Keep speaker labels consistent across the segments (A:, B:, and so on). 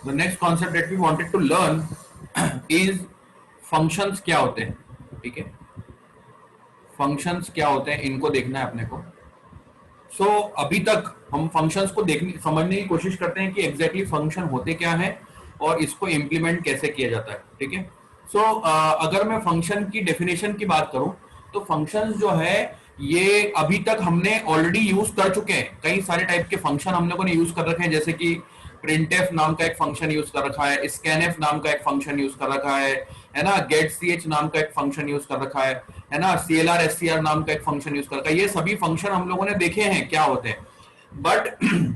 A: The next concept that we wanted to learn is functions क्या होते हैं। ठीक है, फंक्शंस क्या होते हैं इनको देखना है अपने को। सो अभी तक हम फंक्शंस को देखने समझने की कोशिश करते हैं कि एग्जैक्टली फंक्शन होते क्या है और इसको इम्प्लीमेंट कैसे किया जाता है। ठीक है, सो अगर मैं फंक्शन की डेफिनेशन की बात करूं तो फंक्शन जो है ये अभी तक हमने ऑलरेडी यूज कर चुके हैं। कई सारे टाइप के फंक्शन हम लोगों ने यूज कर रखे हैं, जैसे कि प्रिंटफ नाम का एक फंक्शन यूज कर रखा है, स्कैनफ नाम का एक फंक्शन यूज कर रखा है ना, गेट ch नाम का एक फंक्शन यूज कर रखा है ना, clr scr नाम का एक फंक्शन यूज कर रखा है। ये सभी फंक्शन हम लोगों ने देखे हैं क्या होते हैं, बट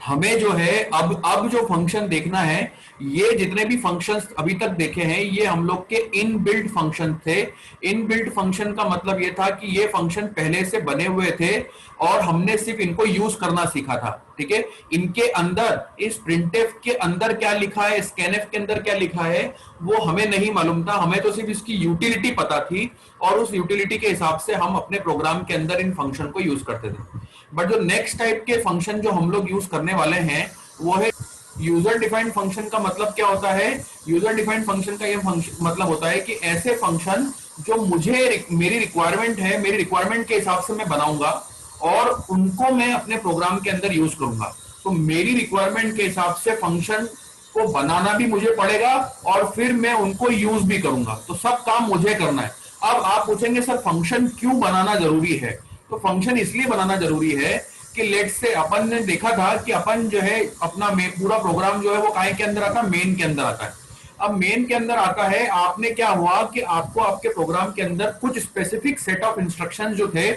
A: हमें जो है अब जो फंक्शन देखना है, ये जितने भी फंक्शंस अभी तक देखे हैं ये हम लोग के इनबिल्ट फंक्शन थे। इनबिल्ट फंक्शन का मतलब ये था कि ये फंक्शन पहले से बने हुए थे और हमने सिर्फ इनको यूज करना सीखा था। ठीक है, इनके अंदर इस प्रिंटफ के अंदर क्या लिखा है, स्कैनफ के अंदर क्या लिखा है वो हमें नहीं मालूम था। हमें तो सिर्फ इसकी यूटिलिटी पता थी और उस यूटिलिटी के हिसाब से हम अपने प्रोग्राम के अंदर इन फंक्शन को यूज करते थे। बट जो नेक्स्ट टाइप के फंक्शन जो हम लोग यूज करने वाले हैं वो है यूजर डिफाइंड फंक्शन। का मतलब क्या होता है, यूजर डिफाइंड फंक्शन का ये मतलब होता है कि ऐसे फंक्शन जो मुझे मेरी रिक्वायरमेंट है, मेरी रिक्वायरमेंट के हिसाब से मैं बनाऊंगा और उनको मैं अपने प्रोग्राम के अंदर यूज करूंगा। तो मेरी रिक्वायरमेंट के हिसाब से फंक्शन को बनाना भी मुझे पड़ेगा और फिर मैं उनको यूज भी करूंगा। तो सब काम मुझे करना है। अब आप पूछेंगे सर फंक्शन क्यों बनाना जरूरी है? तो फंक्शन इसलिए बनाना जरूरी है कि लेट से अपन ने देखा था कि अपन जो है अपना पूरा प्रोग्राम जो है वो काय के अंदर आता है, मेन के अंदर आता है। अब मेन के अंदर आता है, आपने क्या हुआ कि आपको आपके प्रोग्राम के अंदर कुछ स्पेसिफिक सेट ऑफ इंस्ट्रक्शन जो थे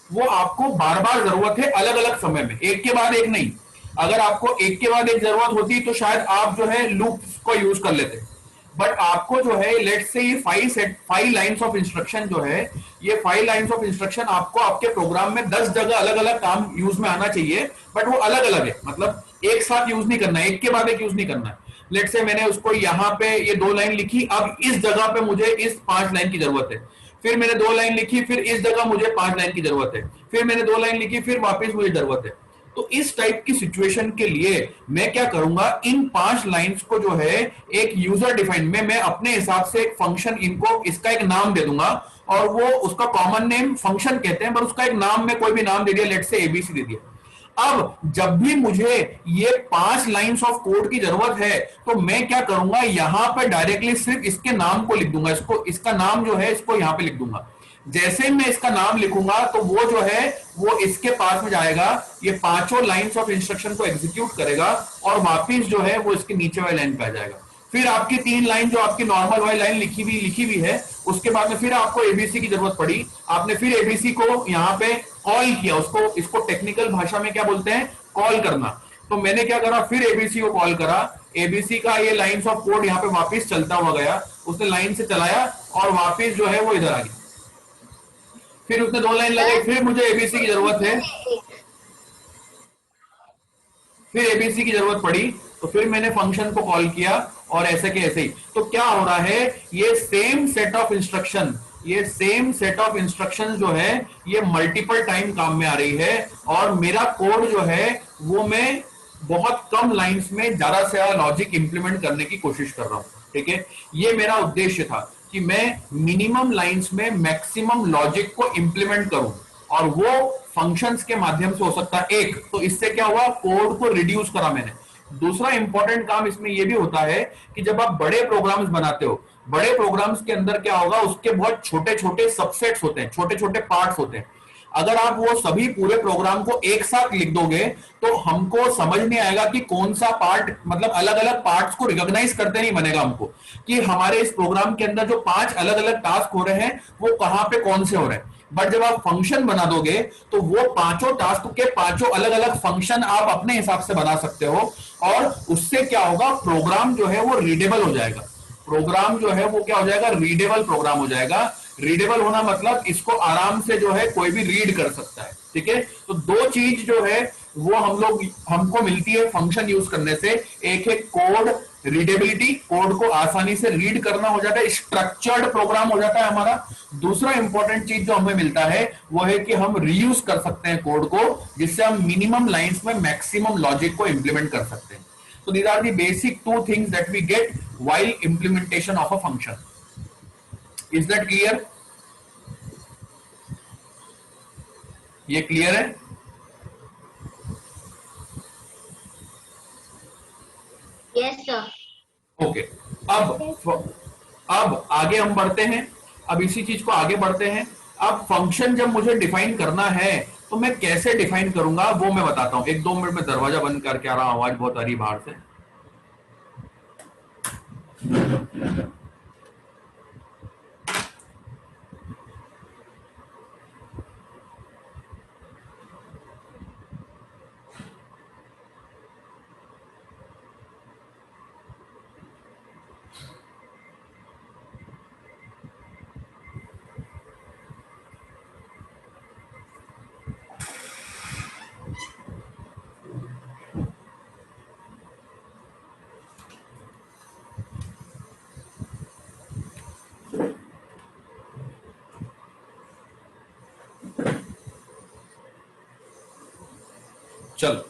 A: वो आपको बार बार जरूरत है, अलग अलग समय में, एक के बाद एक नहीं। अगर आपको एक के बाद एक जरूरत होती तो शायद आप जो है लूप को यूज कर लेते, बट आपको जो है लेट से ये 5 लाइंस ऑफ इंस्ट्रक्शन जो है, ये 5 लाइंस ऑफ इंस्ट्रक्शन आपको आपके प्रोग्राम में 10 जगह अलग अलग काम यूज में आना चाहिए, बट वो अलग अलग है। मतलब एक साथ यूज नहीं करना है, एक के बाद एक यूज नहीं करना है। लेट से मैंने उसको यहाँ पे ये 2 लाइन लिखी, अब इस जगह पे मुझे इस 5 लाइन की जरूरत है। फिर मैंने 2 लाइन लिखी, फिर इस जगह मुझे 5 लाइन की जरूरत है। फिर मैंने 2 लाइन लिखी, फिर वापस मुझे जरूरत है। तो इस टाइप की सिचुएशन के लिए मैं क्या करूंगा, इन 5 लाइंस को जो है एक यूजर डिफाइंड में मैं अपने हिसाब से एक फंक्शन, इनको इसका एक नाम दे दूंगा और वो उसका कॉमन नेम फंक्शन कहते हैं, पर उसका एक नाम में कोई भी नाम दे दिया, लेट से एबीसी दे दिया। अब जब भी मुझे ये 5 लाइंस ऑफ कोड की जरूरत है तो मैं क्या करूंगा, यहां पे डायरेक्टली सिर्फ इसके नाम को लिख दूंगा, इसका नाम जो है इसको यहां पे लिख दूंगा। जैसे मैं इसका नाम लिखूंगा तो वो जो है वो इसके पास में जाएगा, ये 5 लाइंस ऑफ इंस्ट्रक्शन को एग्जीक्यूट करेगा और वापिस जो है वो इसके नीचे वाली लाइन पे आ जाएगा। फिर आपकी 3 लाइन जो आपकी नॉर्मल वाली लाइन लिखी हुई है, उसके बाद में फिर आपको एबीसी की जरूरत पड़ी। आपने फिर एबीसी को यहाँ पे कॉल किया, इसको टेक्निकल भाषा में क्या बोलते हैं, कॉल करना। तो मैंने क्या करा, फिर एबीसी को कॉल करा, एबीसी का ये लाइंस ऑफ कोड यहाँ पे वापिस चलता हुआ गया, उसने लाइन से चलाया और वापिस जो है वो इधर आ गया। फिर उसने 2 लाइन लगाई, फिर मुझे एबीसी की जरूरत है, फिर एबीसी की जरूरत पड़ी, तो फिर मैंने फंक्शन को कॉल किया और ऐसे के ऐसे ही। तो क्या हो रहा है, ये सेम सेट ऑफ इंस्ट्रक्शन जो है ये मल्टीपल टाइम काम में आ रही है और मेरा कोड जो है वो मैं बहुत कम लाइंस में ज्यादा से ज्यादा लॉजिक इंप्लीमेंट करने की कोशिश कर रहा हूं। ठीक है, ये मेरा उद्देश्य था कि मैं मिनिमम लाइंस में मैक्सिमम लॉजिक को इंप्लीमेंट करूं और वो फंक्शंस के माध्यम से हो सकता है। एक तो इससे क्या हुआ, कोड को रिड्यूस करा मैंने। दूसरा इंपॉर्टेंट काम इसमें यह भी होता है कि जब आप बड़े प्रोग्राम्स बनाते हो, बड़े प्रोग्राम्स के अंदर क्या होगा, उसके बहुत छोटे छोटे सबसेट्स होते हैं, छोटे छोटे पार्ट्स होते हैं। अगर आप वो सभी पूरे प्रोग्राम को एक साथ लिख दोगे तो हमको समझ नहीं आएगा कि कौन सा पार्ट, मतलब अलग अलग पार्ट्स को रिकॉग्नाइज करते नहीं बनेगा हमको कि हमारे इस प्रोग्राम के अंदर जो 5 अलग अलग टास्क हो रहे हैं वो कहां पे कौन से हो रहे हैं। बट जब आप फंक्शन बना दोगे तो वो 5 टास्क के 5 अलग अलग फंक्शन आप अपने हिसाब से बना सकते हो और उससे क्या होगा, प्रोग्राम जो है वो रीडेबल हो जाएगा। प्रोग्राम जो है वो क्या हो जाएगा, रीडेबल प्रोग्राम हो जाएगा। रीडेबल होना मतलब इसको आराम से जो है कोई भी रीड कर सकता है। ठीक है, तो 2 चीज जो है वो हमको मिलती है फंक्शन यूज करने से। एक है कोड रीडेबिलिटी, कोड को आसानी से रीड करना हो जाता है, स्ट्रक्चर्ड प्रोग्राम हो जाता है हमारा। दूसरा इंपॉर्टेंट चीज जो हमें मिलता है वो है कि हम रीयूज कर सकते हैं कोड को, जिससे हम मिनिमम लाइंस में मैक्सिमम लॉजिक को इंप्लीमेंट कर सकते हैं। So these are the basic two things that we get while implementation of a function. Is that clear? ये क्लियर है?
B: Yes sir.
A: ओके, अब आगे हम बढ़ते हैं। अब इसी चीज को आगे बढ़ते हैं। अब फंक्शन जब मुझे डिफाइन करना है तो मैं कैसे डिफाइन करूंगा वो मैं बताता हूं। 1-2 मिनट में दरवाजा बंद करके आ रहा हूं, आवाज बहुत आ रही बाहर से। चलो,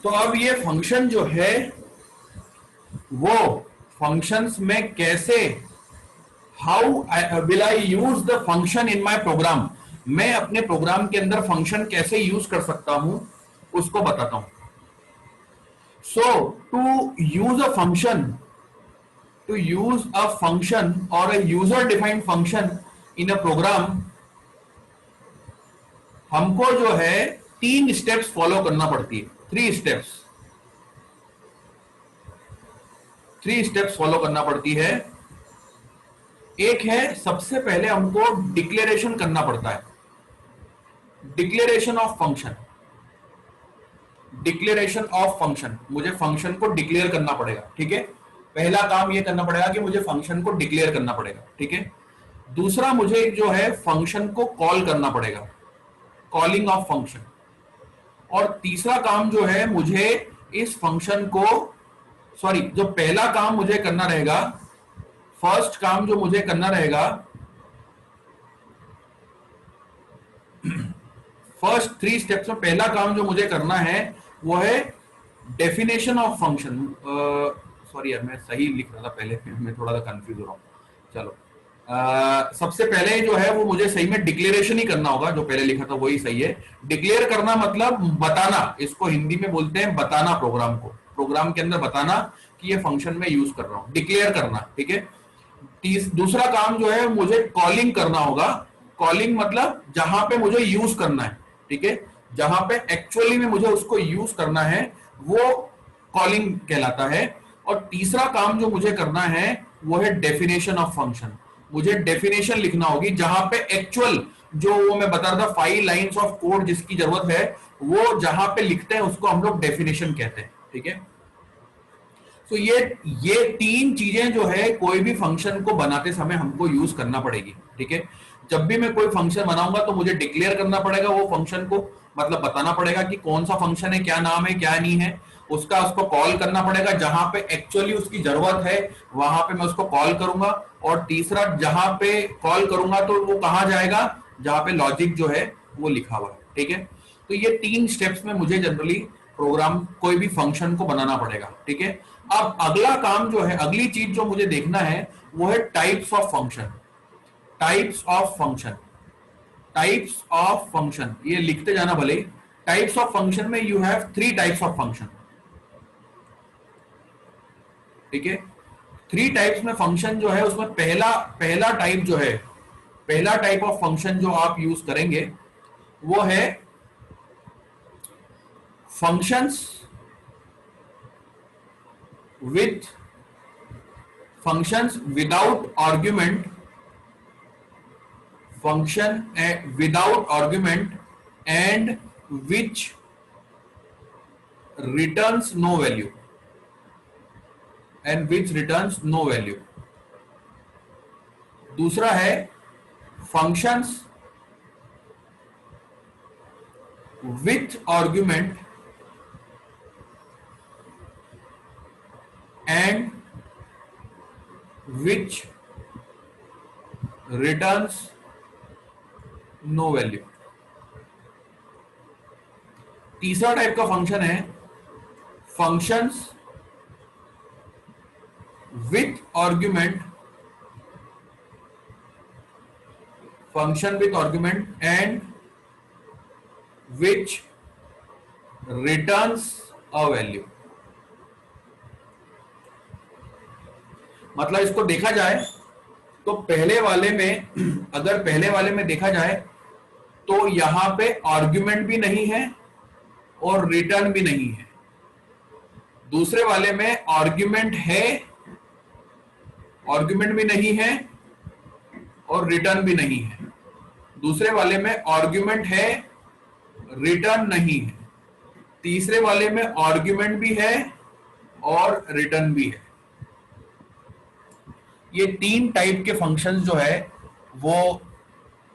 A: तो अब ये फंक्शन जो है वो फंक्शंस में कैसे, how will I use the function in my program, मैं अपने प्रोग्राम के अंदर फंक्शन कैसे यूज कर सकता हूं उसको बताता हूं। So to use a function और a user defined function in a program, हमको जो है 3 स्टेप्स फॉलो करना पड़ती है। 3 स्टेप्स फॉलो करना पड़ती है। एक है, सबसे पहले हमको डिक्लेरेशन करना पड़ता है, डिक्लेरेशन ऑफ फंक्शन। मुझे फंक्शन को डिक्लेयर करना पड़ेगा, ठीक है। पहला काम यह करना पड़ेगा कि मुझे फंक्शन को डिक्लेयर करना पड़ेगा, ठीक है। दूसरा, मुझे जो है फंक्शन को कॉल करना पड़ेगा, कॉलिंग ऑफ फंक्शन। और तीसरा काम जो है, मुझे इस फंक्शन को, सॉरी, जो पहला काम मुझे करना रहेगा, फर्स्ट काम जो मुझे करना रहेगा, फर्स्ट 3 स्टेप्स में पहला काम जो मुझे करना है वो है डेफिनेशन ऑफ फंक्शन। सॉरी यार, मैं सही लिख रहा था पहले, मैं थोड़ा सा कंफ्यूज हो रहा हूं। चलो, सबसे पहले जो है वो मुझे सही में डिक्लेरेशन ही करना होगा, जो पहले लिखा था वही सही है। डिक्लेयर करना मतलब बताना, इसको हिंदी में बोलते हैं बताना, प्रोग्राम को, प्रोग्राम के अंदर बताना कि ये फंक्शन में यूज कर रहा हूं, डिक्लेयर करना, ठीक है। दूसरा काम जो है, मुझे कॉलिंग करना होगा। कॉलिंग मतलब जहां पे मुझे यूज करना है, ठीक है, जहां पे एक्चुअली में मुझे उसको यूज करना है वो कॉलिंग कहलाता है। और तीसरा काम जो मुझे करना है वो है डेफिनेशन ऑफ फंक्शन। मुझे डेफिनेशन लिखना होगी, जहां पे एक्चुअल जो वो मैं बता रहा था 5 लाइंस ऑफ कोड जिसकी जरूरत है, वो जहां पे लिखते हैं उसको हम लोग डेफिनेशन कहते हैं, ठीक है। तो ये 3 चीजें जो है कोई भी फंक्शन को बनाते समय हमको यूज करना पड़ेगी, ठीक है। जब भी मैं कोई फंक्शन बनाऊंगा तो मुझे डिक्लेयर करना पड़ेगा वो फंक्शन को, मतलब बताना पड़ेगा कि कौन सा फंक्शन है, क्या नाम है, क्या नहीं है। उसको कॉल करना पड़ेगा, जहां पे एक्चुअली उसकी जरूरत है वहां पे मैं उसको कॉल करूंगा। और तीसरा, जहां पे कॉल करूंगा तो वो कहां जाएगा, जहां पे लॉजिक जो है वो लिखा हुआ है, ठीक है। तो ये 3 स्टेप्स में मुझे जनरली प्रोग्राम, कोई भी फंक्शन को बनाना पड़ेगा, ठीक है। अब अगला काम जो है, अगली चीज जो मुझे देखना है वो है types of function. Types of function, types of function, ये लिखते जाना भले। टाइप्स ऑफ फंक्शन में you have 3 types of function, ठीक है। 3 टाइप्स में फंक्शन जो है उसमें पहला टाइप जो है, पहला टाइप ऑफ फंक्शन जो आप यूज करेंगे वो है functions without argument, function without argument and which returns no value, दूसरा है functions with argument and which returns no value. तीसरा टाइप का फंक्शन है functions with argument, function with argument and which returns a value। मतलब इसको देखा जाए तो पहले वाले में, अगर पहले वाले में देखा जाए तो यहां पे आर्ग्यूमेंट भी नहीं है और रिटर्न भी नहीं है। दूसरे वाले में आर्ग्यूमेंट है, आर्ग्यूमेंट भी नहीं है और रिटर्न भी नहीं है। दूसरे वाले में आर्ग्यूमेंट है, रिटर्न नहीं है। तीसरे वाले में आर्ग्यूमेंट भी है और रिटर्न भी है। ये तीन टाइप के फंक्शंस जो है वो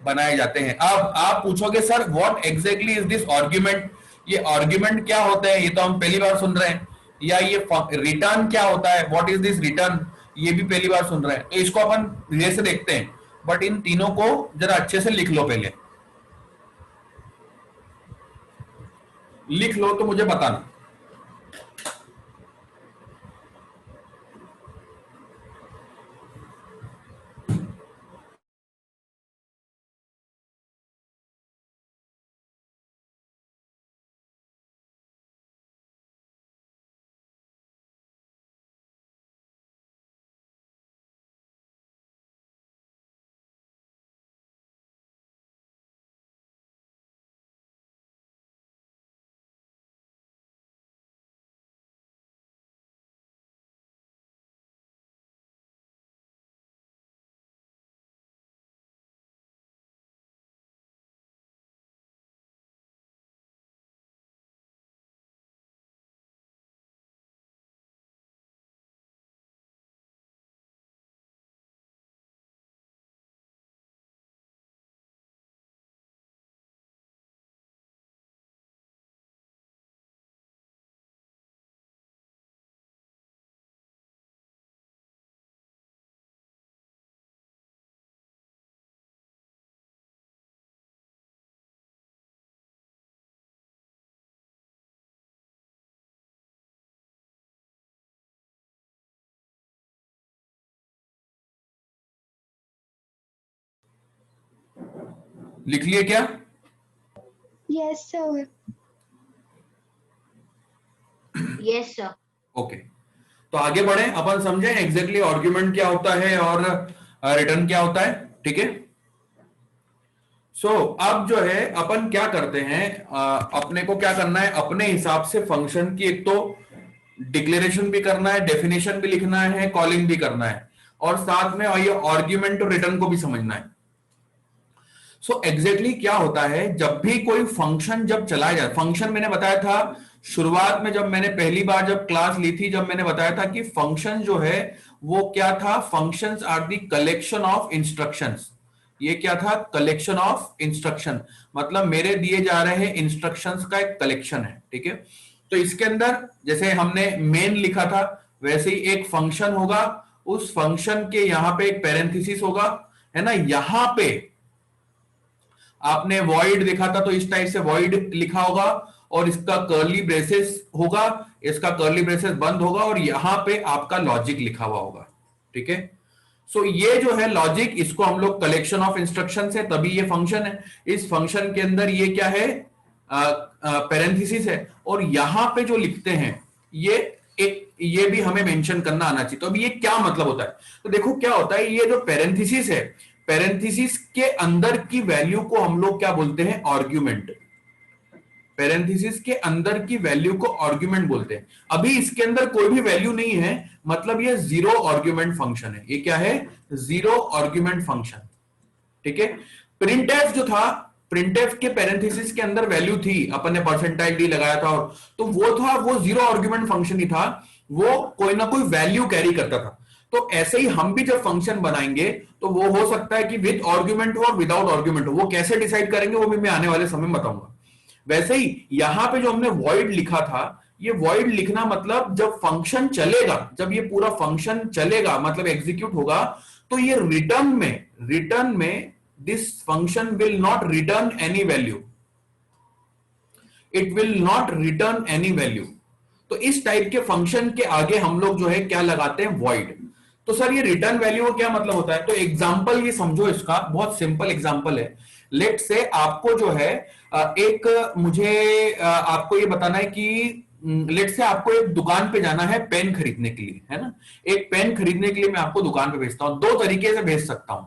A: बनाए जाते हैं। अब आप पूछोगे sir what exactly is this argument, ये आर्ग्यूमेंट क्या होता है, ये तो हम पहली बार सुन रहे हैं। या ये रिटर्न क्या होता है, व्हाट इज दिस रिटर्न, ये भी पहली बार सुन रहे हैं। तो इसको अपन धीरे से देखते हैं, बट इन तीनों को जरा अच्छे से लिख लो। पहले लिख लो तो मुझे बताना। लिख लिए क्या?
C: Yes, sir.
B: Yes, sir.
A: Okay, तो आगे बढ़े, अपन समझे एग्जैक्टली आर्ग्यूमेंट क्या होता है और रिटर्न क्या होता है। ठीक है, सो अब जो है अपन क्या करते हैं, अपने को क्या करना है, अपने हिसाब से फंक्शन की एक तो डिक्लेरेशन भी करना है, डेफिनेशन भी लिखना है, कॉलिंग भी करना है, और साथ में ये आर्ग्यूमेंट और रिटर्न को भी समझना है। सो एग्जैक्टली क्या होता है, जब भी कोई फंक्शन जब चलाया जाए, फंक्शन मैंने बताया था शुरुआत में जब मैंने पहली बार जब क्लास ली थी, जब मैंने बताया था कि फंक्शन जो है वो क्या था, functions are the collection of instructions. ये क्या था, कलेक्शन ऑफ इंस्ट्रक्शन, मतलब मेरे दिए जा रहे इंस्ट्रक्शंस का एक कलेक्शन है। ठीक है, तो इसके अंदर जैसे हमने मेन लिखा था वैसे ही एक फंक्शन होगा, उस फंक्शन के यहां पे एक पैरेंथेसिस होगा, है ना। यहां पे आपने वॉइड देखा था तो इस टाइप से वॉइड लिखा होगा और इसका कर्ली ब्रेसेस होगा, इसका कर्ली ब्रेसेस बंद होगा और यहां पे आपका लॉजिक लिखा हुआ होगा। ठीक है, सो ये जो है लॉजिक, इसको हम लोग कलेक्शन ऑफ इंस्ट्रक्शन है, तभी ये फंक्शन है। इस फंक्शन के अंदर ये क्या है, पैरेंथेसिस है, और यहां पे जो लिखते हैं ये भी हमें मेंशन करना आना चाहिए। तो अब ये क्या मतलब होता है, तो देखो क्या होता है, ये जो पैरेंथेसिस है, पैरेंथेसिस के अंदर की वैल्यू को हम लोग क्या बोलते हैं, आर्ग्यूमेंट। पैरेंथेसिस के अंदर की वैल्यू को आर्ग्यूमेंट बोलते हैं। अभी इसके अंदर कोई भी वैल्यू नहीं है, मतलब ये जीरो आर्ग्यूमेंट फंक्शन है। ये क्या है, जीरो आर्ग्यूमेंट फंक्शन। ठीक है, प्रिंटएफ जो था, प्रिंटएफ के पैरेंथेसिस के अंदर वैल्यू थी, अपन ने परसेंटाइल डी लगाया था, और तो वो था, वो जीरो आर्ग्यूमेंट फंक्शन ही था, वो कोई ना कोई वैल्यू कैरी करता था। तो ऐसे ही हम भी जब फंक्शन बनाएंगे तो वो हो सकता है कि विद आर्ग्यूमेंट हो और विदाउट आर्ग्यूमेंट हो, वो कैसे डिसाइड करेंगे वो भी मैं आने वाले समय में बताऊंगा। वैसे ही यहां पे जो हमने वॉइड लिखा था, ये वॉइड लिखना मतलब जब फंक्शन चलेगा, जब ये पूरा फंक्शन चलेगा मतलब एग्जीक्यूट होगा, तो ये रिटर्न में this function will not return any value, it will not return any value. तो इस टाइप के फंक्शन के आगे हम लोग जो है क्या लगाते हैं, वॉइड। तो सर ये रिटर्न वैल्यू का क्या मतलब होता है? तो एग्जांपल ये समझो, इसका बहुत सिंपल एग्जांपल है। लेट से आपको जो है एक मुझे आपको ये बताना है कि लेट से आपको एक दुकान पे जाना है पेन खरीदने के लिए, है ना। एक पेन खरीदने के लिए मैं आपको दुकान पे भेजता हूं, दो तरीके से भेज सकता हूं,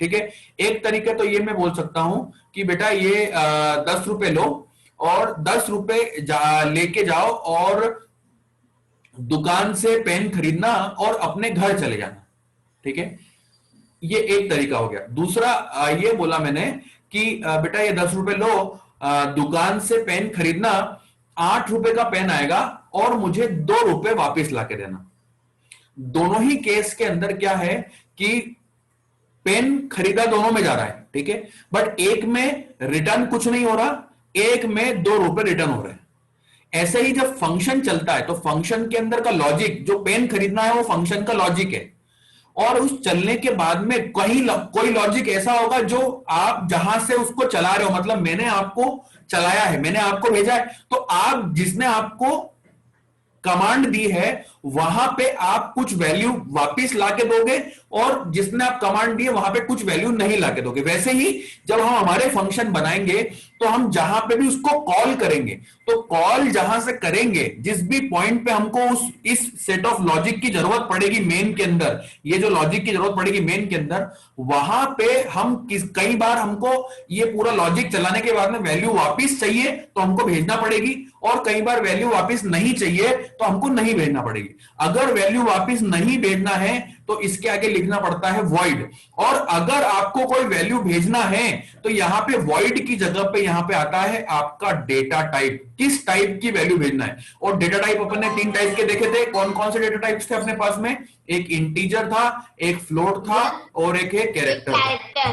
A: ठीक है। एक तरीका तो ये मैं बोल सकता हूं कि बेटा ये 10 रुपए लो और 10 रुपए लेके जाओ और दुकान से पेन खरीदना और अपने घर चले जाना, ठीक है। ये एक तरीका हो गया। दूसरा ये बोला मैंने कि बेटा ये 10 रुपए लो, दुकान से पेन खरीदना, 8 रुपए का पेन आएगा और मुझे 2 रुपए वापस लाके देना। दोनों ही केस के अंदर क्या है कि पेन खरीदा दोनों में जा रहा है, ठीक है, बट एक में रिटर्न कुछ नहीं हो रहा, एक में 2 रुपए रिटर्न हो रहे हैं। ऐसे ही जब फंक्शन चलता है तो फंक्शन के अंदर का लॉजिक, जो पेन खरीदना है वो फंक्शन का लॉजिक है, और उस चलने के बाद में कहीं कोई लॉजिक ऐसा होगा जो आप जहां से उसको चला रहे हो, मतलब मैंने आपको चलाया है, मैंने आपको भेजा है, तो आप जिसने आपको कमांड दी है वहां पे आप कुछ वैल्यू वापस लाके दोगे, और जिसने आप कमांड दी है वहां पे कुछ वैल्यू नहीं लाके दोगे। वैसे ही जब हम हमारे फंक्शन बनाएंगे तो हम जहां पे भी उसको कॉल करेंगे, तो कॉल जहां से करेंगे, जिस भी पॉइंट पे हमको इस सेट ऑफ लॉजिक की जरूरत पड़ेगी मेन के अंदर, ये जो लॉजिक की जरूरत पड़ेगी मेन के अंदर, वहां पे हम कई बार हमको ये पूरा लॉजिक चलाने के बाद में वैल्यू वापस चाहिए तो हमको भेजना पड़ेगी, और कई बार वैल्यू वापस नहीं चाहिए तो हमको नहीं भेजना पड़ेगी। अगर वैल्यू वापस नहीं भेजना है तो इसके आगे लिखना पड़ता है वॉइड, और अगर आपको कोई वैल्यू भेजना है तो यहां पे वॉइड की जगह पे यहां पे आता है आपका डेटा टाइप, किस टाइप की वैल्यू भेजना है। और डेटा टाइप अपन ने 3 टाइप के देखे थे। कौन कौन से डेटा टाइप्स थे अपने पास में? एक इंटीजर था, एक फ्लोट था, और एक है कैरेक्टर था,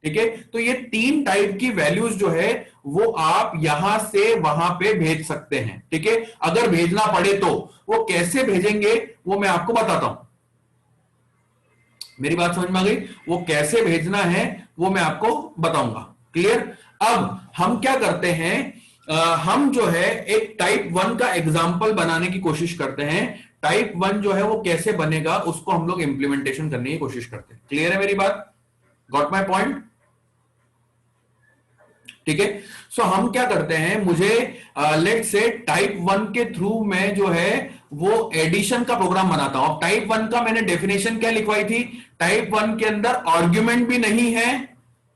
A: ठीक है। तो ये 3 टाइप की वैल्यूज जो है वो आप यहां से वहां पे भेज सकते हैं, ठीक है। अगर भेजना पड़े तो वो कैसे भेजेंगे वो मैं आपको बताता हूं। मेरी बात समझ में आ गई? वो कैसे भेजना है वो मैं आपको बताऊंगा। क्लियर? अब हम क्या करते हैं, हम जो है एक टाइप 1 का एग्जाम्पल बनाने की कोशिश करते हैं। टाइप 1 जो है वो कैसे बनेगा उसको हम लोग इंप्लीमेंटेशन करने की कोशिश करते हैं। क्लियर है मेरी बात? Got my point? ठीक है। सो हम क्या करते हैं, मुझे लेट से टाइप 1 के थ्रू में जो है वो एडिशन का प्रोग्राम बनाता हूं। अब टाइप 1 का मैंने डेफिनेशन क्या लिखवाई थी? टाइप 1 के अंदर आर्ग्यूमेंट भी नहीं है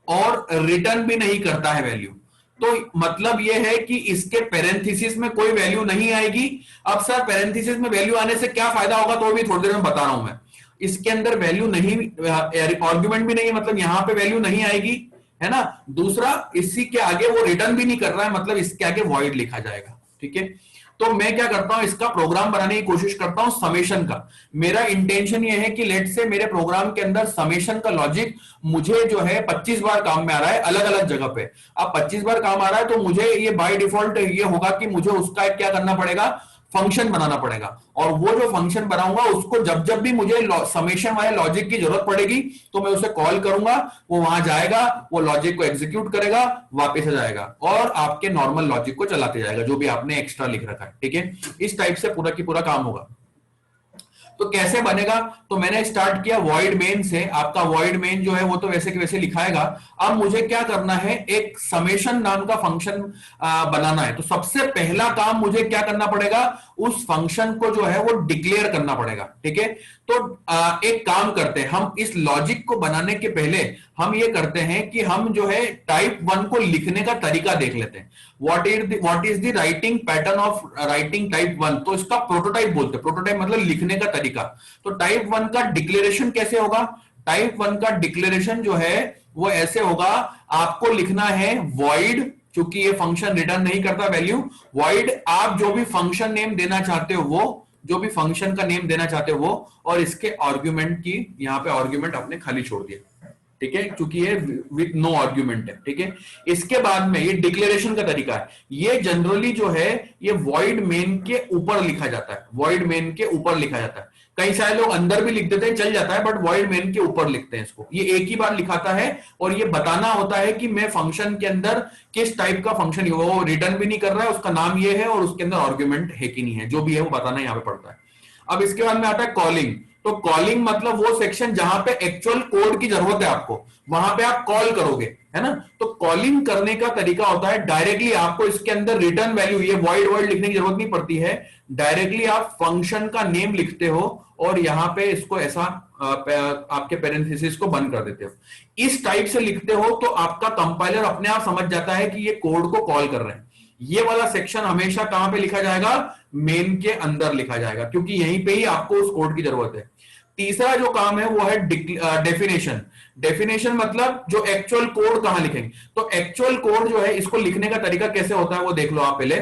A: और रिटर्न भी नहीं करता है वैल्यू। तो मतलब यह है कि इसके पेरेंथेसिस में कोई वैल्यू नहीं आएगी। अब सर पेरेंथेसिस में वैल्यू आने से क्या फायदा होगा, तो भी थोड़ी देर में बता रहा हूं मैं। इसके अंदर वैल्यू नहीं, आर्ग्यूमेंट भी नहीं है, मतलब यहां पे वैल्यू नहीं आएगी, है ना। दूसरा, इसी के आगे वो रिटर्न भी नहीं कर रहा है, मतलब इसके आगे वॉइड लिखा जाएगा, ठीक है। तो मैं क्या करता हूं, इसका प्रोग्राम बनाने की कोशिश करता हूं समेशन का। मेरा इंटेंशन ये है कि लेट से मेरे प्रोग्राम के अंदर समेशन का लॉजिक मुझे जो है 25 बार काम में आ रहा है अलग अलग जगह पे। अब 25 बार काम आ रहा है तो मुझे ये बाय डिफॉल्ट ये होगा कि मुझे उसका क्या करना पड़ेगा, फंक्शन बनाना पड़ेगा। और वो जो फंक्शन बनाऊंगा उसको जब जब भी मुझे समेशन वाले लॉजिक की जरूरत पड़ेगी तो मैं उसे कॉल करूंगा, वो वहां जाएगा, वो लॉजिक को एग्जीक्यूट करेगा, वापस आ जाएगा और आपके नॉर्मल लॉजिक को चलाते जाएगा जो भी आपने एक्स्ट्रा लिख रखा है, ठीक है। इस टाइप से पूरा की पूरा काम होगा। तो कैसे बनेगा, तो मैंने स्टार्ट किया वॉइड मेन से। आपका वॉइड मेन जो है वो तो वैसे के वैसे लिखाएगा। अब मुझे क्या करना है, एक समेशन नाम का फंक्शन बनाना है। तो सबसे पहला काम मुझे क्या करना पड़ेगा, उस फंक्शन को जो है वो डिक्लेयर करना पड़ेगा, ठीक है। तो एक काम करते हैं, हम इस लॉजिक को बनाने के पहले हम ये करते हैं कि हम जो है टाइप 1 को लिखने का तरीका देख लेते हैं। What is the writing pattern of writing type 1। तो इसका प्रोटोटाइप बोलते हैं। प्रोटोटाइप मतलब लिखने का तरीका। तो टाइप 1 का डिक्लेरेशन कैसे होगा? टाइप 1 का डिक्लेरेशन जो है वो ऐसे होगा, आपको लिखना है वॉइड, क्योंकि ये फंक्शन रिटर्न नहीं करता वैल्यू, वॉइड आप जो भी फंक्शन नेम देना चाहते हो वो, जो भी फंक्शन का नेम देना चाहते हो वो, और इसके आर्ग्यूमेंट की यहां पे आर्ग्यूमेंट आपने खाली छोड़ दिया, ठीक है, क्योंकि ये विद नो आर्ग्यूमेंट है, ठीक है। इसके बाद में ये डिक्लेरेशन का तरीका है। ये जनरली जो है ये वॉइड मेन के ऊपर लिखा जाता है, वॉइड मेन के ऊपर लिखा जाता है। कई सारे लोग अंदर भी लिख देते हैं, चल जाता है, बट वॉइड मेन के ऊपर लिखते हैं इसको। ये एक ही बार लिखाता है और ये बताना होता है कि मैं फंक्शन के अंदर किस टाइप का फंक्शन, वो रिटर्न भी नहीं कर रहा है, उसका नाम ये है और उसके अंदर आर्ग्यूमेंट है कि नहीं है, जो भी है वो बताना यहाँ पे पड़ता है। अब इसके बाद में आता है कॉलिंग। तो कॉलिंग मतलब वो सेक्शन जहां पे एक्चुअल कोड की जरूरत है आपको, वहां पे आप कॉल करोगे, है ना। तो कॉलिंग करने का तरीका होता है डायरेक्टली आपको इसके अंदर रिटर्न वैल्यू, ये वॉइड वर्ड लिखने की जरूरत नहीं पड़ती है, डायरेक्टली आप फंक्शन का नेम लिखते हो और यहां पे इसको ऐसा आपके पैरेंथेसिस को बंद कर देते हो। इस टाइप से लिखते हो तो आपका कंपाइलर अपने आप समझ जाता है कि ये कोड को कॉल कर रहे हैं। ये वाला सेक्शन हमेशा कहां पे लिखा जाएगा, मेन के अंदर लिखा जाएगा, क्योंकि यहीं पे ही आपको उस कोड की जरूरत है। तीसरा जो काम है वो है डेफिनेशन। डेफिनेशन मतलब जो एक्चुअल कोड कहां लिखेंगे। तो एक्चुअल कोड जो है इसको लिखने का तरीका कैसे होता है वो देख लो आप पहले।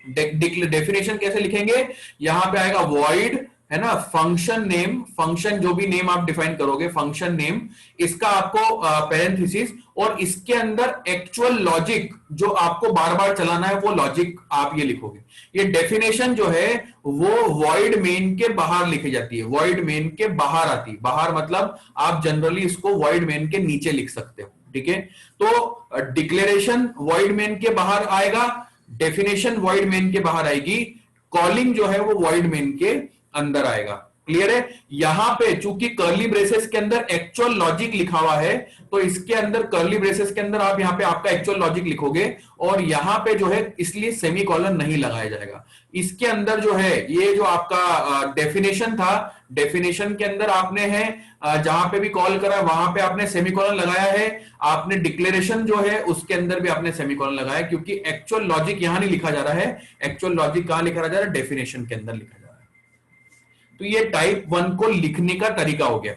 A: डेफिनेशन कैसे लिखेंगे, यहां पे आएगा वॉइड, है ना, फंक्शन नेम, फंक्शन जो भी नेम आप डिफाइन करोगे, फंक्शन नेम, इसका आपको पैरेंथेसिस, और इसके अंदर एक्चुअल लॉजिक जो आपको बार बार चलाना है वो लॉजिक आप ये लिखोगे। ये डेफिनेशन जो है वो वॉइड मेन के बाहर लिखी जाती है, वॉइड मेन के बाहर आती है। बाहर मतलब आप जनरली इसको वॉइड मेन के नीचे लिख सकते हो, ठीक है। तो डिक्लेरेशन वॉइड मेन के बाहर आएगा, डेफिनेशन वॉइड मेन के बाहर आएगी, कॉलिंग जो है वो वॉइड मेन के अंदर आएगा। क्लियर है। यहां पे चूंकि कर्ली ब्रेसेस के अंदर एक्चुअल लॉजिक लिखा हुआ है, तो इसके अंदर कर्ली ब्रेसेस के अंदर आप यहां पे आपका एक्चुअल लॉजिक लिखोगे, और यहां पे जो है इसलिए सेमीकोलन नहीं लगाया जाएगा। इसके अंदर जो है ये जो आपका डेफिनेशन था, डेफिनेशन के अंदर आपने है जहां पे भी कॉल करा वहां पे आपने सेमीकोलन लगाया है। आपने डिक्लेरेशन जो है उसके अंदर भी आपने सेमीकोलन लगाया, क्योंकि एक्चुअल लॉजिक यहां नहीं लिखा जा रहा है, एक्चुअल लॉजिक कहां लिखा जा रहा है, डेफिनेशन के अंदर लिखा जा रहा है। तो ये टाइप 1 को लिखने का तरीका हो गया,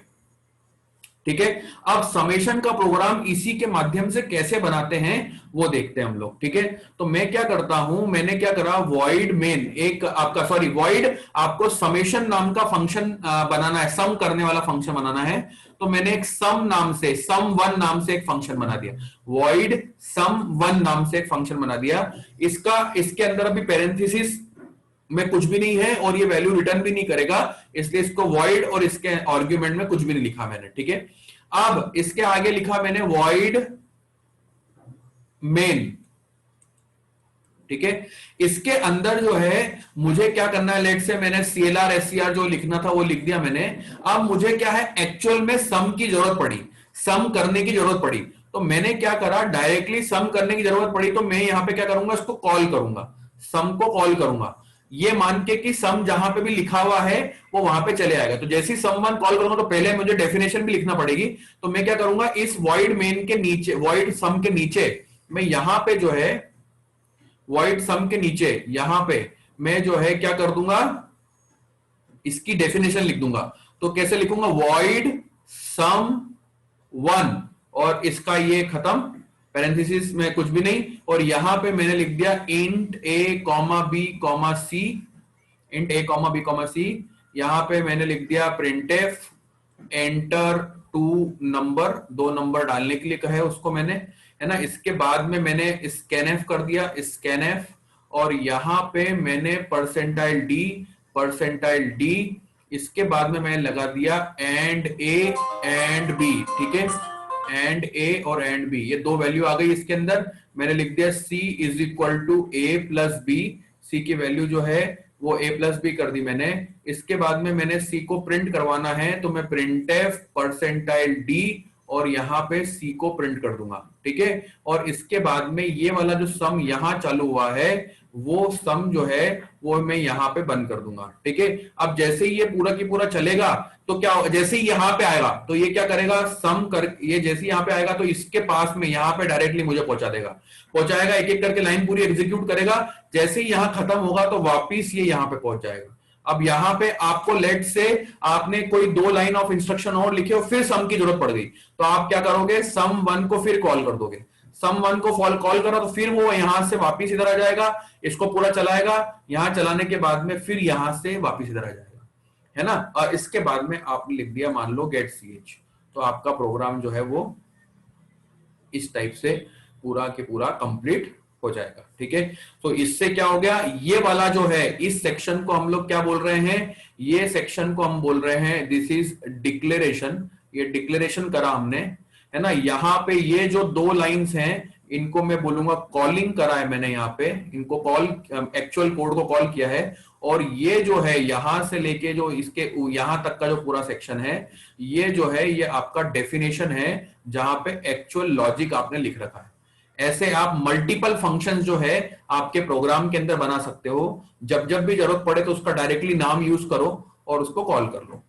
A: ठीक है। अब समेशन का प्रोग्राम इसी के माध्यम से कैसे बनाते हैं वो देखते हैं हम लोग, ठीक है। तो मैं क्या करता हूं, मैंने क्या करा, वॉइड मेन एक आपका वॉइड आपको समेशन नाम का फंक्शन बनाना है, सम करने वाला फंक्शन बनाना है। तो मैंने एक सम नाम से, sum1 नाम से एक फंक्शन बना दिया, वॉइड sum1 नाम से एक फंक्शन बना दिया। इसके अंदर अभी पैरेंथेसिस में कुछ भी नहीं है और ये वैल्यू रिटर्न भी नहीं करेगा, इसलिए इसको वॉइड और इसके आर्ग्यूमेंट में कुछ भी नहीं लिखा मैंने, ठीक है। अब इसके आगे लिखा मैंने वॉइड मेन, ठीक है। इसके अंदर जो है मुझे क्या करना है, लेट से मैंने CLR SCR जो लिखना था वो लिख दिया मैंने। अब मुझे क्या है, एक्चुअल में सम की जरूरत पड़ी, सम करने की जरूरत पड़ी, तो मैंने क्या करा, डायरेक्टली सम करने की जरूरत पड़ी तो मैं यहां पे क्या करूंगा, इसको कॉल करूंगा, सम को कॉल करूंगा, ये मान के कि सम जहां पे भी लिखा हुआ है वो वहां पे चले आएगा। तो जैसे ही सम 1 कॉल करूंगा तो पहले मुझे डेफिनेशन भी लिखना पड़ेगी। तो मैं क्या करूंगा, इस वॉइड मेन के नीचे, वॉइड सम के नीचे मैं यहां पे जो है, वॉइड सम के नीचे यहां पे मैं जो है क्या कर दूंगा, इसकी डेफिनेशन लिख दूंगा। तो कैसे लिखूंगा, वॉइड सम 1 और इसका ये खत्म, पैरेंथेसिस में कुछ भी नहीं, और यहां पे मैंने लिख दिया int a, b, c, int a, b, c। यहां पे मैंने लिख दिया printf एंटर 2 नंबर, 2 नंबर डालने के लिए कहा है उसको मैंने, है ना। इसके बाद में मैंने scanf कर दिया, scanf, और यहां पे मैंने %d, इसके बाद में मैंने लगा दिया एंड a एंड b, ठीक है, एंड a और एंड b, ये 2 वैल्यू आ गई इसके अंदर। मैंने लिख दिया c is equal to a plus b, c की वैल्यू जो है वो a प्लस b कर दी मैंने। इसके बाद में मैंने c को प्रिंट करवाना है, तो मैं printf %d और यहां पे c को प्रिंट कर दूंगा, ठीक है। और इसके बाद में ये वाला जो सम यहां चालू हुआ है वो सम जो है वो मैं यहां पे बंद कर दूंगा, ठीक है। अब जैसे ही ये पूरा की पूरा चलेगा तो क्या, जैसे ही यहां पे आएगा तो ये क्या करेगा, सम कर, ये जैसे ही यहां पे आएगा तो इसके पास में यहां पे डायरेक्टली मुझे पहुंचाएगा, एक एक करके लाइन पूरी एग्जीक्यूट करेगा। जैसे ही यहां खत्म होगा तो वापिस ये यहां पे पहुंच जाएगा। अब यहां पे आपको लेट से आपने कोई 2 लाइन ऑफ इंस्ट्रक्शन और लिखे और फिर सम की जरूरत पड़ गई, तो आप क्या करोगे, सम 1 को फिर कॉल कर दोगे। सम 1 को कॉल करा तो फिर वो यहां से वापिस इधर आ जाएगा, इसको पूरा चलाएगा, यहां चलाने के बाद में फिर यहां से वापिस इधर आ जाएगा, है ना। और इसके बाद में आपने लिख दिया मान लो गेट ch, तो आपका प्रोग्राम जो है वो इस टाइप से पूरा के पूरा कंप्लीट हो जाएगा, ठीक है। तो इससे क्या हो गया, ये वाला जो है इस सेक्शन को हम लोग क्या बोल रहे हैं, ये सेक्शन को हम बोल रहे हैं दिस इज डिक्लेरेशन। ये डिक्लेरेशन करा हमने, है ना। यहां पे ये जो 2 लाइंस हैं इनको मैं बोलूंगा कॉलिंग करा है मैंने यहाँ पे, इनको कॉल, एक्चुअल कोड को कॉल किया है, और ये जो है यहां से लेके जो इसके यहां तक का जो पूरा सेक्शन है, ये जो है ये आपका डेफिनेशन है जहां पे एक्चुअल लॉजिक आपने लिख रखा है। ऐसे आप मल्टीपल फंक्शंस जो है आपके प्रोग्राम के अंदर बना सकते हो, जब जब भी जरूरत पड़े तो उसका डायरेक्टली नाम यूज करो और उसको कॉल कर लो।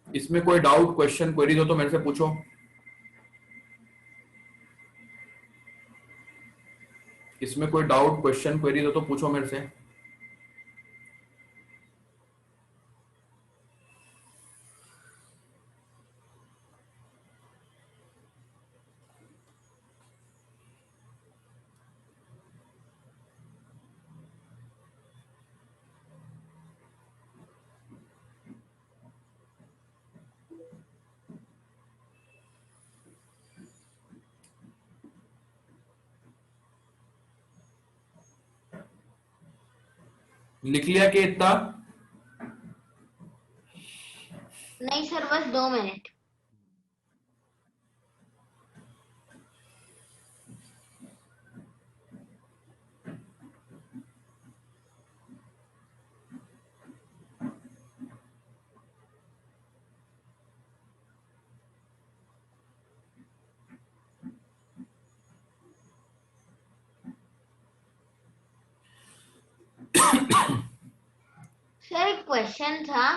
A: इसमें कोई डाउट, क्वेश्चन, क्वेरीज हो तो मेरे से पूछो। इसमें कोई डाउट, क्वेश्चन, क्वेरीज हो तो पूछो मेरे से। लिख लिया कि इतना?
B: नहीं सर, बस 2 मिनट। सर एक क्वेश्चन था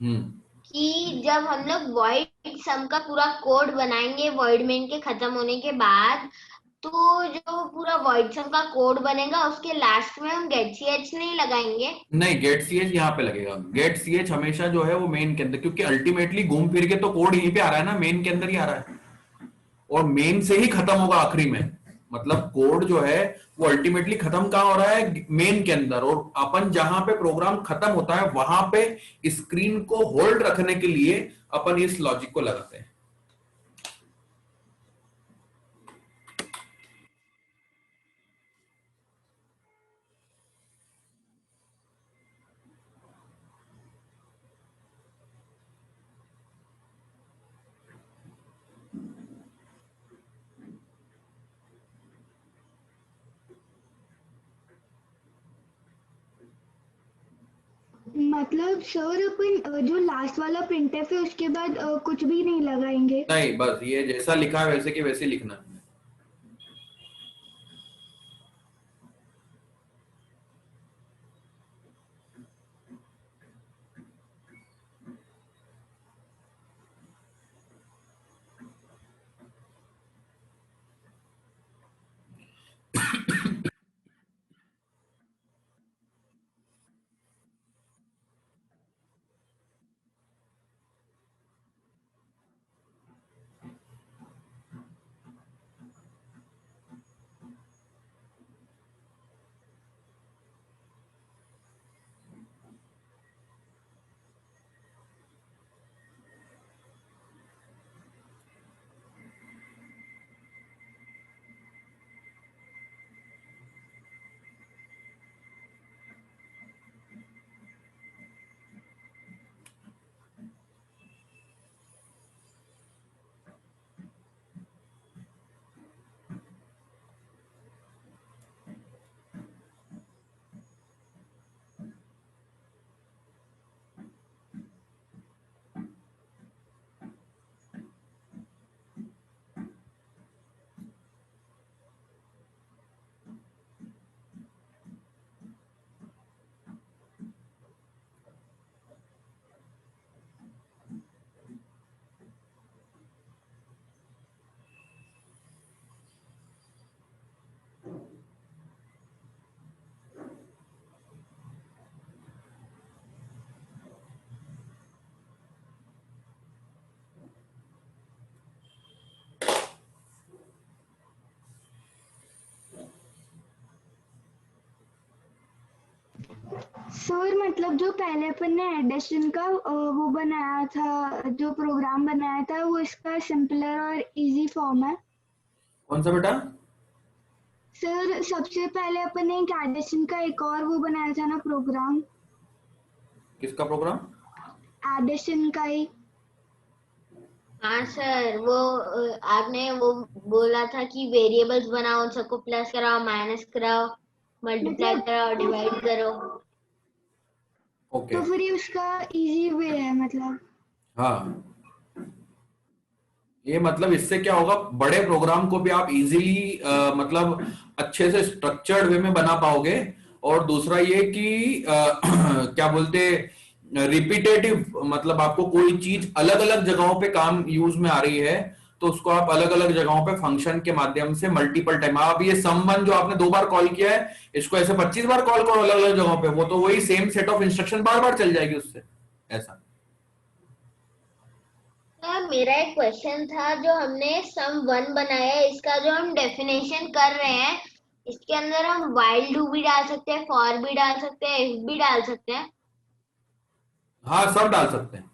B: कि जब हम लोग वॉइड सम का पूरा कोड बनाएंगे वॉइड मेन के खत्म होने के बाद, तो जो पूरा वॉइड सम का कोड बनेगा उसके लास्ट में हम गेट ch नहीं लगाएंगे?
A: नहीं, गेट ch यहाँ पे लगेगा। गेट ch हमेशा जो है वो मेन के अंदर, क्योंकि अल्टीमेटली घूम फिर के तो कोड यहीं पे आ रहा है ना, मेन के अंदर ही आ रहा है, और मेन से ही खत्म होगा आखिरी में। मतलब कोड जो है वो अल्टीमेटली खत्म कहां हो रहा है? मेन के अंदर। और अपन जहां पे प्रोग्राम खत्म होता है वहां पे स्क्रीन को होल्ड रखने के लिए अपन इस लॉजिक को लगाते हैं।
C: मतलब सर अपन जो लास्ट वाला प्रिंटफ है उसके बाद कुछ भी नहीं लगाएंगे?
A: नहीं, बस ये जैसा लिखा है वैसे कि वैसे लिखना है।
C: सर मतलब जो पहले अपन ने एडिशन का वो बनाया था, जो प्रोग्राम बनाया था, वो इसका सिंपलर और इजी फॉर्म है।
A: कौन सा बेटा?
C: सर सबसे पहले अपन ने एक एडिशन का एक और वो बनाया था ना प्रोग्राम।
A: किसका प्रोग्राम?
C: एडिशन का ही।
B: हाँ सर, वो आपने वो बोला था कि वेरिएबल्स बनाओ, सबको प्लस कराओ, माइनस कराओ, मल्टीप्लाई
C: मतलब
B: कराओ,
C: तो
B: डिवाइड करो।
A: ओके।
C: तो फिर ये उसका इजी वे है मतलब।
A: हाँ, ये मतलब इससे क्या होगा, बड़े प्रोग्राम को भी आप इजीली मतलब अच्छे से स्ट्रक्चर्ड वे में बना पाओगे। और दूसरा ये कि क्या बोलते, रिपीटेटिव, मतलब आपको कोई चीज अलग अलग जगहों पे काम यूज में आ रही है तो उसको आप अलग अलग जगहों पे फंक्शन के माध्यम से मल्टीपल टाइम, आप ये सम वन जो आपने 2 बार कॉल किया है इसको ऐसे 25 बार कॉल करो अलग अलग जगहों पे, वो तो वही सेम सेट ऑफ इंस्ट्रक्शन बार बार चल जाएगी उससे, ऐसा।
B: सर मेरा एक क्वेश्चन था, जो हमने सम वन बनाया है, इसका जो हम डेफिनेशन कर रहे हैं, इसके अंदर हम while do भी डाल सकते हैं, for भी डाल सकते हैं, if भी डाल सकते हैं।
A: हाँ, सब डाल सकते हैं,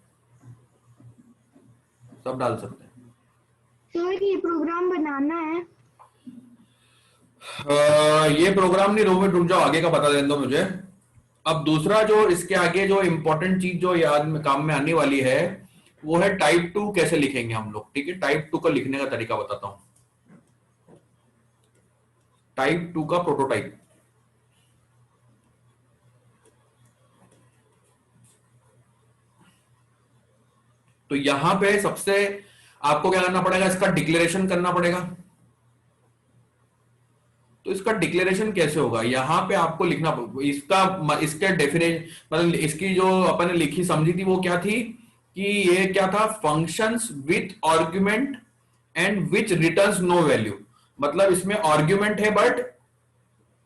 A: सब डाल सकते हैं।
C: सर ये प्रोग्राम बनाना है।
A: ये प्रोग्राम नहीं, रुक जाओ, आगे का बता देने दो मुझे। अब दूसरा जो इसके आगे जो इंपॉर्टेंट चीज जो याद में काम में आने वाली है वो है टाइप 2 कैसे लिखेंगे हम लोग, ठीक है। टाइप 2 का लिखने का तरीका बताता हूं, टाइप 2 का प्रोटोटाइप। तो यहां पे सबसे आपको क्या करना पड़ेगा, इसका डिक्लेरेशन करना पड़ेगा। तो इसका डिक्लेरेशन कैसे होगा, यहां पे आपको लिखना इसके डेफिनेशन, मतलब इसकी जो अपन ने लिखी समझी थी वो क्या थी कि ये क्या था, functions with argument and which returns no value. मतलब इसमें आर्ग्यूमेंट है बट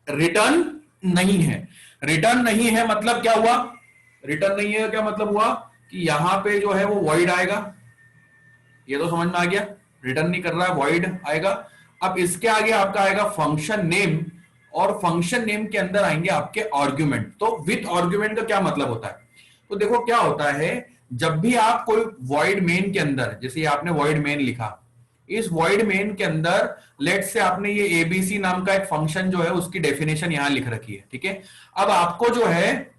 A: रिटर्न नहीं है। रिटर्न नहीं है मतलब क्या हुआ, रिटर्न नहीं है क्या मतलब हुआ कि यहां पे जो है वो वॉइड आएगा, ये तो समझ में आ गया, रिटर्न नहीं कर रहा है, वॉइड आएगा। अब इसके आगे आपका आएगा फंक्शन नेम, और फंक्शन नेम के अंदर आएंगे आपके आर्ग्यूमेंट। तो विथ आर्ग्यूमेंट का क्या मतलब होता है, तो देखो क्या होता है, जब भी आप कोई वॉइड मेन के अंदर, जैसे आपने वॉइड मेन लिखा, इस वॉइड मेन के अंदर लेट से आपने ये एबीसी नाम का एक फंक्शन जो है उसकी डेफिनेशन यहां लिख रखी है, ठीक है। अब आपको जो है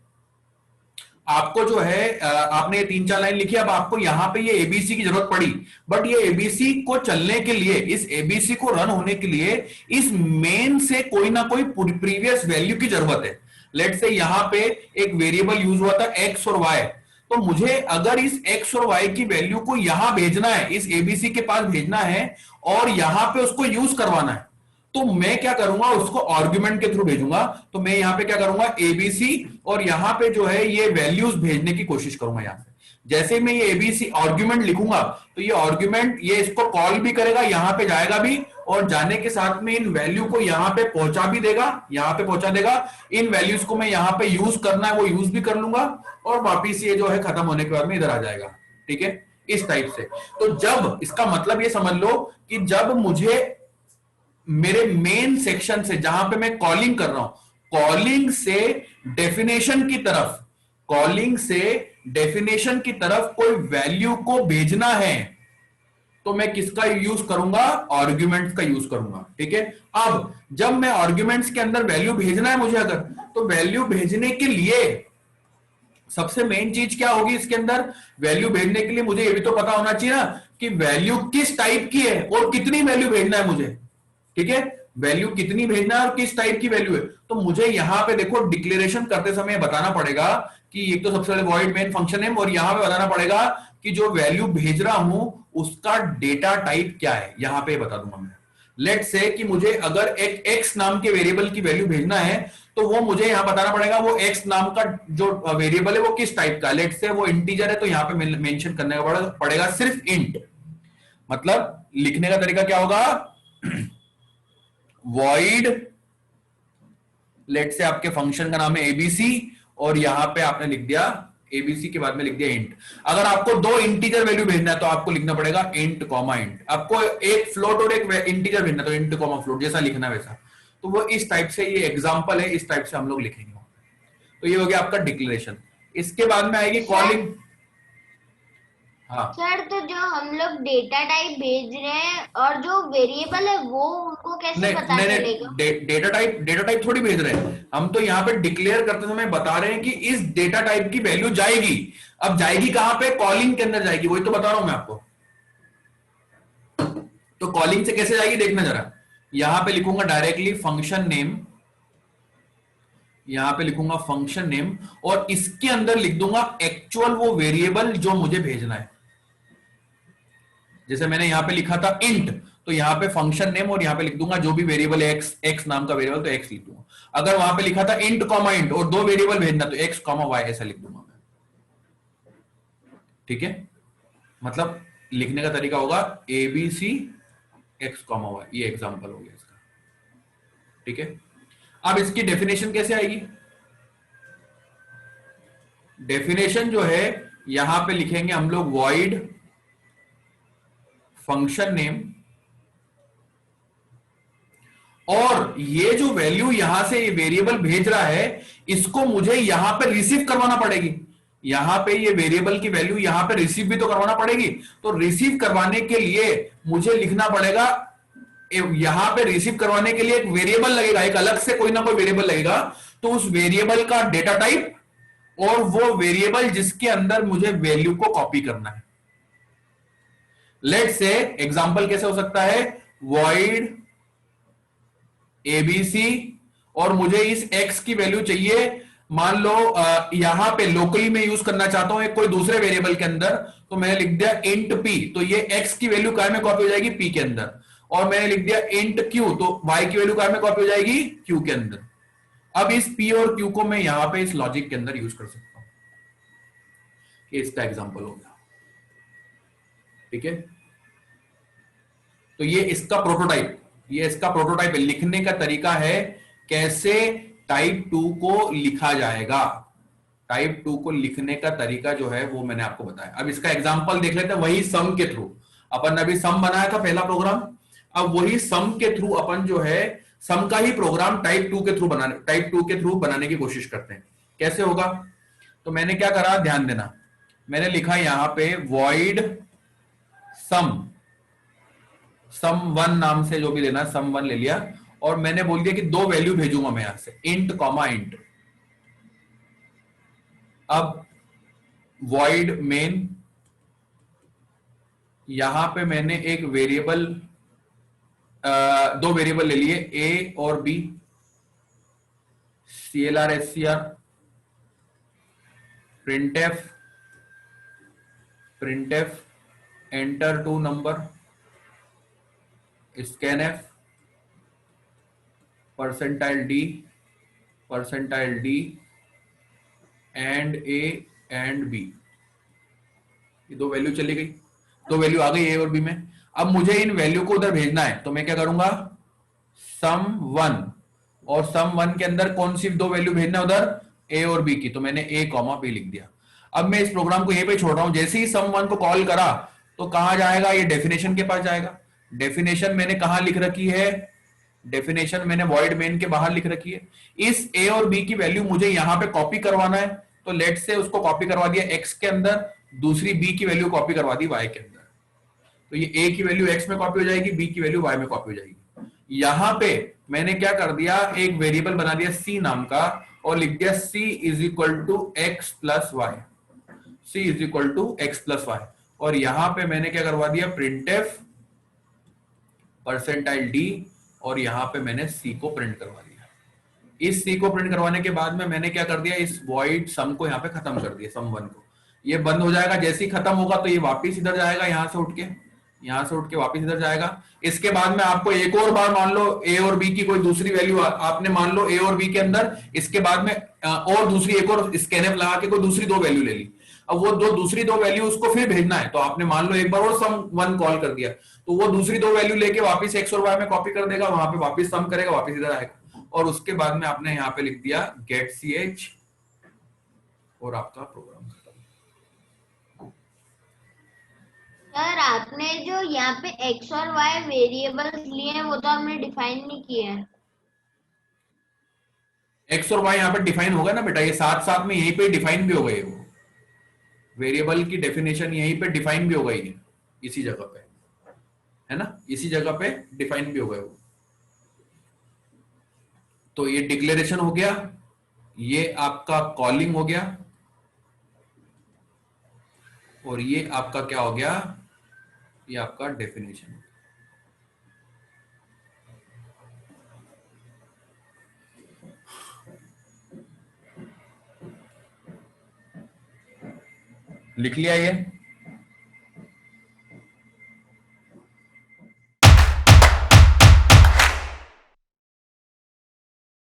A: आपने ये 3-4 लाइन लिखी, अब आपको यहां पे ये एबीसी की जरूरत पड़ी, बट ये एबीसी को चलने के लिए, इस एबीसी को रन होने के लिए इस मेन से कोई ना कोई प्रीवियस वैल्यू की जरूरत है। लेट से यहां पे एक वेरिएबल यूज हुआ था एक्स और वाई, तो मुझे अगर इस एक्स और वाई की वैल्यू को यहां भेजना है, इस एबीसी के पास भेजना है और यहां पे उसको यूज करवाना है, तो मैं क्या करूंगा, उसको आर्ग्यूमेंट के थ्रू भेजूंगा। तो मैं यहां पे क्या करूंगा, एबीसी, और यहां पे जो है ये वैल्यूज भेजने की कोशिश करूंगा यहां से। जैसे मैं ये एबीसी आर्ग्यूमेंट लिखूंगा तो ये आर्ग्यूमेंट ये इसको कॉल भी करेगा, यहां पे जाएगा भी, और जाने के साथ में इन वैल्यू को यहां पे पहुंचा भी देगा, यहां पे पहुंचा देगा। इन वैल्यूज को मैं यहां पे यूज करना है वो यूज भी कर लूंगा, और वापिस ये जो है खत्म होने के बाद में इधर आ जाएगा, ठीक है, इस टाइप से। तो जब इसका मतलब ये समझ लो कि जब मुझे मेरे मेन सेक्शन से, जहां पे मैं कॉलिंग कर रहा हूं, कॉलिंग से डेफिनेशन की तरफ, कॉलिंग से डेफिनेशन की तरफ कोई वैल्यू को भेजना है, तो मैं किसका यूज करूंगा, आर्ग्यूमेंट्स का यूज करूंगा, ठीक है। अब जब मैं आर्ग्यूमेंट्स के अंदर वैल्यू भेजना है मुझे अगर, तो वैल्यू भेजने के लिए सबसे मेन चीज क्या होगी इसके अंदर, वैल्यू भेजने के लिए मुझे ये भी तो पता होना चाहिए ना कि वैल्यू किस टाइप की है और कितनी वैल्यू भेजना है मुझे, ठीक है। वैल्यू कितनी भेजना है और किस टाइप की वैल्यू है, तो मुझे यहां पे देखो डिक्लेरेशन करते समय बताना पड़ेगा कि एक तो सबसे पहले वॉइड मेन फंक्शन है, और यहां पे बताना पड़ेगा कि जो वैल्यू भेज रहा हूं उसका डेटा टाइप क्या है, यहां पे बता दूंगा मैं। लेट से कि मुझे अगर एक एक्स नाम के वेरिएबल की वैल्यू भेजना है, तो वो मुझे यहां बताना पड़ेगा वो एक्स नाम का जो वेरिएबल है वो किस टाइप का। लेट से वो इंटीजर है तो यहां पे मेंशन करने का पड़ेगा सिर्फ इंट। मतलब लिखने का तरीका क्या होगा, वॉइड, लेट से आपके फंक्शन का नाम है एबीसी, और यहां पे आपने लिख दिया एबीसी के बाद में लिख दिया इंट। अगर आपको 2 इंटीजर वैल्यू भेजना है तो आपको लिखना पड़ेगा इंट कॉमा इंट। आपको एक फ्लोट और एक इंटीजर भेजना है तो इंट कॉमा फ्लोट, जैसा लिखना वैसा। तो वो इस टाइप से, ये एग्जांपल है, इस टाइप से हम लोग लिखेंगे। तो ये हो गया आपका डिक्लेरेशन। इसके बाद में आएगी कॉलिंग। हाँ
B: सर, तो जो हम लोग डेटा टाइप भेज रहे हैं और जो वेरिएबल है वो उनको कैसे पता चलेगा?
A: डेटा टाइप थोड़ी भेज रहे हैं हम, तो यहाँ पे डिक्लेयर करते समय बता रहे हैं कि इस डेटा टाइप की वैल्यू जाएगी। अब जाएगी कहां पे, कॉलिंग के अंदर जाएगी, वही तो बता रहा हूं मैं आपको। तो कॉलिंग से कैसे जाएगी देखना जरा, यहां पे लिखूंगा डायरेक्टली फंक्शन नेम, यहां पे लिखूंगा फंक्शन नेम और इसके अंदर लिख दूंगा एक्चुअल वो वेरिएबल जो मुझे भेजना है। जैसे मैंने यहां पे लिखा था इंट, तो यहां पे फंक्शन नेम और यहां पे लिख दूंगा जो भी वेरिएबल है, एक्स नाम का वेरिएबल, तो एक्स लिख दूंगा। अगर वहां पे लिखा था इंट कॉमा इंट और दो वेरिएबल भेजना, तो एक्स कॉमा वाई ऐसा लिख दूंगा मैं। ठीक है, मतलब लिखने का तरीका होगा एबीसी एक्स कॉमा वाई, ये एग्जांपल हो गया इसका। ठीक है, अब इसकी डेफिनेशन कैसे आएगी? डेफिनेशन जो है यहां पे लिखेंगे हम लोग वॉइड फंक्शन नेम, और ये जो वैल्यू यहां से ये वेरिएबल भेज रहा है इसको मुझे यहां पे रिसीव करवाना पड़ेगी। यहां पे ये वेरिएबल की वैल्यू यहां पे रिसीव भी तो करवाना पड़ेगी। तो रिसीव करवाने के लिए मुझे लिखना पड़ेगा, यहां पे रिसीव करवाने के लिए एक वेरिएबल लगेगा, एक अलग से कोई ना कोई वेरिएबल लगेगा। तो उस वेरिएबल का डेटा टाइप और वो वेरिएबल जिसके अंदर मुझे वैल्यू को कॉपी करना है। लेट से एग्जांपल कैसे हो सकता है, वॉइड एबीसी, और मुझे इस x की वैल्यू चाहिए, मान लो यहां पे लोकली मैं यूज करना चाहता हूं एक कोई दूसरे वेरिएबल के अंदर, तो मैंने लिख दिया इंट p, तो ये x की वैल्यू काय में कॉपी हो जाएगी p के अंदर। और मैंने लिख दिया इंट q, तो y की वैल्यू काय में कॉपी हो जाएगी q के अंदर। अब इस p और q को मैं यहां पे इस लॉजिक के अंदर यूज कर सकता हूं। ये इसका एग्जांपल हो गया। ठीक है, तो ये इसका प्रोटोटाइप, ये इसका प्रोटोटाइप है, लिखने का तरीका है कैसे टाइप 2 को लिखा जाएगा। टाइप 2 को लिखने का तरीका जो है वो मैंने आपको बताया। अब इसका एग्जांपल देख लेते हैं, वही सम के थ्रू। अपन ने अभी सम बनाया था पहला प्रोग्राम, अब वही सम के थ्रू अपन जो है सम का ही प्रोग्राम टाइप 2 के थ्रू बनाने की कोशिश करते हैं। कैसे होगा, तो मैंने क्या करा ध्यान देना, मैंने लिखा यहां पे वॉइड सम वन नाम से जो भी लेना सम वन ले लिया, और मैंने बोल दिया कि दो वैल्यू भेजूंगा मैं यहां से, इंट कॉमा इंट। अब वॉइड मेन, यहां पे मैंने एक वेरिएबल, दो वेरिएबल ले लिए ए और B, CLR SCR, printf enter two number, scanf, percentile D and A and B. ये दो वैल्यू चली गई, दो वैल्यू आ गई ए और बी में। अब मुझे इन वैल्यू को उधर भेजना है, तो मैं क्या करूंगा, सम वन, और सम वन के अंदर कौन सी दो वैल्यू भेजना उधर, ए और बी की, तो मैंने ए कॉमा बी लिख दिया। अब मैं इस प्रोग्राम को यहीं पे छोड़ रहा हूं, जैसे ही सम वन को कॉल करा तो कहां जाएगा, ये डेफिनेशन के पास जाएगा। डेफिनेशन मैंने कहां लिख रखी है, डेफिनेशन मैंने वॉइड मेन के बाहर लिख रखी है। इस ए और बी की वैल्यू मुझे यहां पे कॉपी करवाना है, तो लेट से उसको कॉपी करवा दिया एक्स के अंदर, दूसरी बी की वैल्यू कॉपी करवा दी वाई के अंदर। तो ये ए की वैल्यू एक्स में कॉपी हो जाएगी, बी की वैल्यू वाई में कॉपी हो जाएगी। यहां पे मैंने क्या कर दिया, एक वेरिएबल बना दिया सी नाम का, और लिख दिया c is equal to x plus y, c is equal to x plus y. और यहां पे मैंने क्या करवा दिया, प्रिंटफ परसेंटाइल डी, और यहां पे मैंने सी को प्रिंट करवा दिया। इस सी को प्रिंट करवाने के बाद में मैंने क्या कर दिया, इस वॉइड सम को यहां पे खत्म कर दिया, सम वन को। ये बंद हो जाएगा, जैसे ही खत्म होगा तो ये वापस इधर जाएगा, यहां से उठ के वापस इधर जाएगा। इसके बाद में आपको एक और बार मान लो ए और बी की कोई दूसरी वैल्यू आपने मान लो ए और बी के अंदर, इसके बाद में और दूसरी एक और स्कैनफ लगा के कोई दूसरी दो वैल्यू ले ली। अब वो दूसरी दो वैल्यू उसको फिर भेजना है, तो आपने मान लो एक बार और सम वन कॉल कर दिया, तो वो दूसरी दो वैल्यू लेके वापस एक्स और वाई में कॉपी कर देगा, वहां पे वापस सम करेगा, वापस इधर आएगा, और उसके बाद में आपने यहाँ पे लिख दिया गेट ch, और आपका प्रोग्राम खत्म।
B: सर आपने जो यहाँ पे एक्स और वाई वेरिएबल्स लिए हैं वो तो आपने डिफाइन नहीं किए हैं।
A: एक्स और वाई यहाँ पे डिफाइन होगा ना बेटा, ये साथ साथ में यहीं पे डिफाइन भी हो गई, वो वेरिएबल की डेफिनेशन यहीं पे डिफाइन भी हो गई है, इसी जगह पे है ना, इसी जगह पे डिफाइन भी हो गए वो। तो ये डिक्लेरेशन हो गया, ये आपका कॉलिंग हो गया, और ये आपका क्या हो गया, ये आपका डेफिनेशन। लिख लिया ये?